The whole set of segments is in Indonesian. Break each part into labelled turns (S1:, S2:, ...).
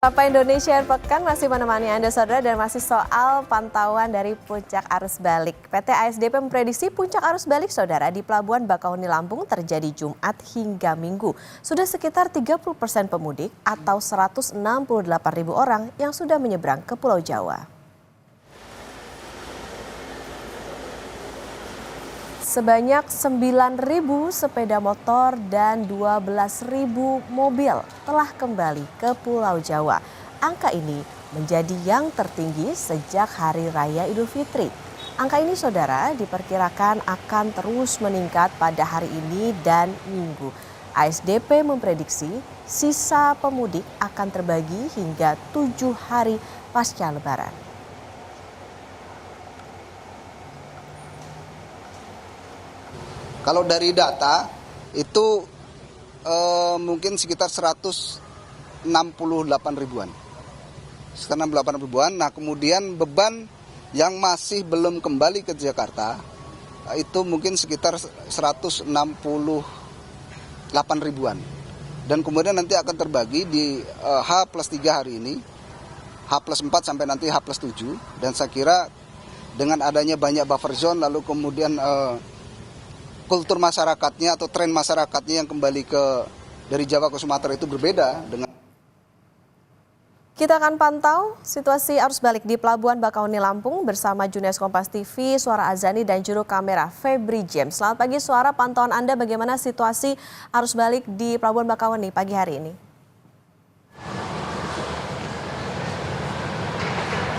S1: Sapa Indonesia Pekan masih menemani Anda saudara dan masih soal pantauan dari puncak arus balik. PT ASDP memprediksi puncak arus balik saudara di Pelabuhan Bakauheni Lampung terjadi Jumat hingga Minggu. Sudah sekitar 30% pemudik atau 168.000 orang yang sudah menyeberang ke Pulau Jawa. Sebanyak 9.000 sepeda motor dan 12.000 mobil telah kembali ke Pulau Jawa. Angka ini menjadi yang tertinggi sejak Hari Raya Idul Fitri. Angka ini saudara diperkirakan akan terus meningkat pada hari ini dan Minggu. ASDP memprediksi sisa pemudik akan terbagi hingga 7 hari pasca Lebaran.
S2: Kalau dari data itu mungkin sekitar 168 ribuan. Sekitar 68 ribuan. Nah kemudian beban yang masih belum kembali ke Jakarta itu mungkin sekitar 168 ribuan. Dan kemudian nanti akan terbagi di H+3 hari ini, H+4 sampai nanti H+7. Dan saya kira dengan adanya banyak buffer zone lalu kemudian kultur masyarakatnya atau tren masyarakatnya yang kembali dari Jawa ke Sumatera itu berbeda dengan.
S1: Kita akan pantau situasi arus balik di Pelabuhan Bakauheni Lampung bersama jurnalis Kompas TV, Suara Azani dan juru kamera Febri James. Selamat pagi Suara, pantauan Anda bagaimana situasi arus balik di Pelabuhan Bakauheni pagi hari ini?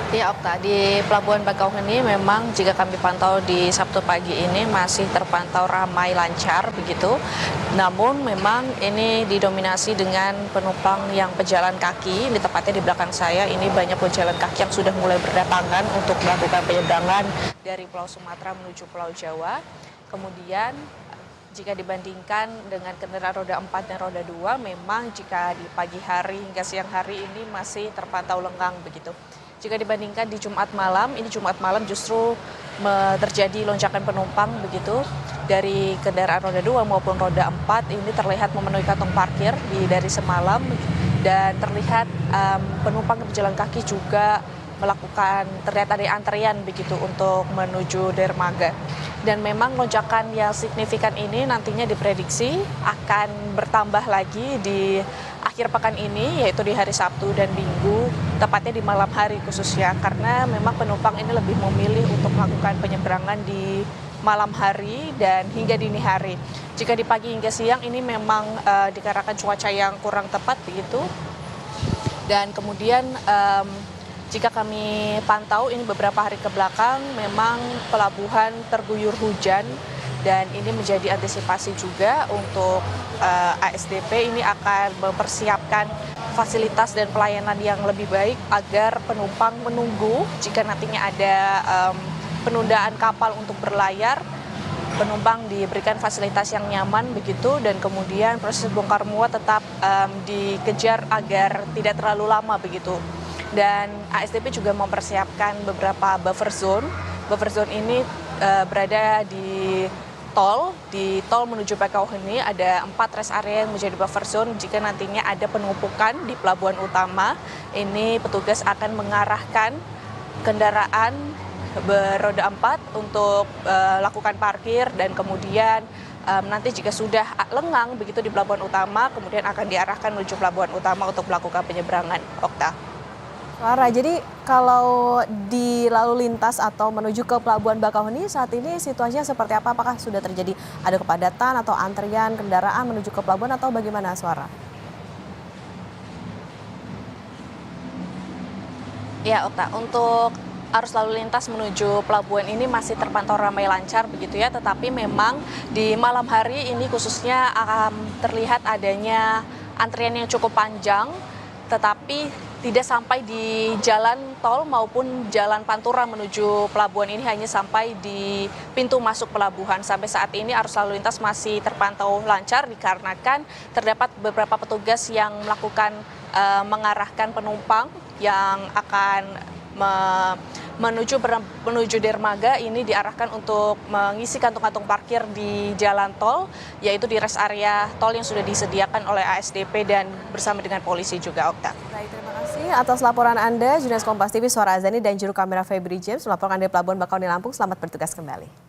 S3: Ya Okta, di Pelabuhan Bakauheni memang jika kami pantau di Sabtu pagi ini masih terpantau ramai lancar begitu. Namun memang ini didominasi dengan penumpang yang pejalan kaki. Di tepatnya di belakang saya ini banyak pejalan kaki yang sudah mulai berdatangan untuk melakukan penyeberangan dari Pulau Sumatera menuju Pulau Jawa. Kemudian jika dibandingkan dengan kendaraan roda 4 dan roda 2, memang jika di pagi hari hingga siang hari ini masih terpantau lengang begitu. Jika dibandingkan di Jumat malam, ini Jumat malam justru terjadi lonjakan penumpang begitu dari kendaraan roda 2 maupun roda 4 ini terlihat memenuhi kantong parkir dari semalam dan terlihat penumpang berjalan kaki juga terlihat ada antrian begitu untuk menuju dermaga. Dan memang lonjakan yang signifikan ini nantinya diprediksi akan bertambah lagi di akhir pekan ini, yaitu di hari Sabtu dan Minggu, tepatnya di malam hari khususnya, karena memang penumpang ini lebih memilih untuk melakukan penyeberangan di malam hari dan hingga dini hari. Jika di pagi hingga siang ini memang dikarenakan cuaca yang kurang tepat begitu. Dan kemudian jika kami pantau ini beberapa hari ke belakang memang pelabuhan terguyur hujan dan ini menjadi antisipasi juga untuk ASDP ini akan mempersiapkan fasilitas dan pelayanan yang lebih baik agar penumpang menunggu jika nantinya ada penundaan kapal untuk berlayar, penumpang diberikan fasilitas yang nyaman begitu dan kemudian proses bongkar muat tetap dikejar agar tidak terlalu lama begitu. Dan ASDP juga mempersiapkan beberapa buffer zone. Buffer zone ini berada di tol menuju Bakauheni ada 4 rest area yang menjadi buffer zone. Jika nantinya ada penumpukan di pelabuhan utama, ini petugas akan mengarahkan kendaraan beroda 4 untuk lakukan parkir dan kemudian nanti jika sudah lengang begitu di pelabuhan utama, kemudian akan diarahkan menuju pelabuhan utama untuk melakukan penyeberangan. Okta.
S1: Suara, jadi kalau di lalu lintas atau menuju ke Pelabuhan Bakauheni saat ini situasinya seperti apa? Apakah sudah terjadi ada kepadatan atau antrian kendaraan menuju ke pelabuhan atau bagaimana Suara?
S3: Ya Okta, untuk arus lalu lintas menuju pelabuhan ini masih terpantau ramai lancar begitu ya, tetapi memang di malam hari ini khususnya terlihat adanya antrian yang cukup panjang, tetapi tidak sampai di jalan tol maupun jalan Pantura menuju pelabuhan ini, hanya sampai di pintu masuk pelabuhan. Sampai saat ini arus lalu lintas masih terpantau lancar dikarenakan terdapat beberapa petugas yang melakukan mengarahkan penumpang yang akan menuju dermaga ini diarahkan untuk mengisi kantung-kantung parkir di jalan tol, yaitu di rest area tol yang sudah disediakan oleh ASDP dan bersama dengan polisi juga, Okta.
S1: Baik, terima kasih atas laporan Anda, jurnalis Kompas TV Suara Azani dan juru kamera Febri James melaporkan dari Pelabuhan Bakauheni Lampung. Selamat bertugas kembali.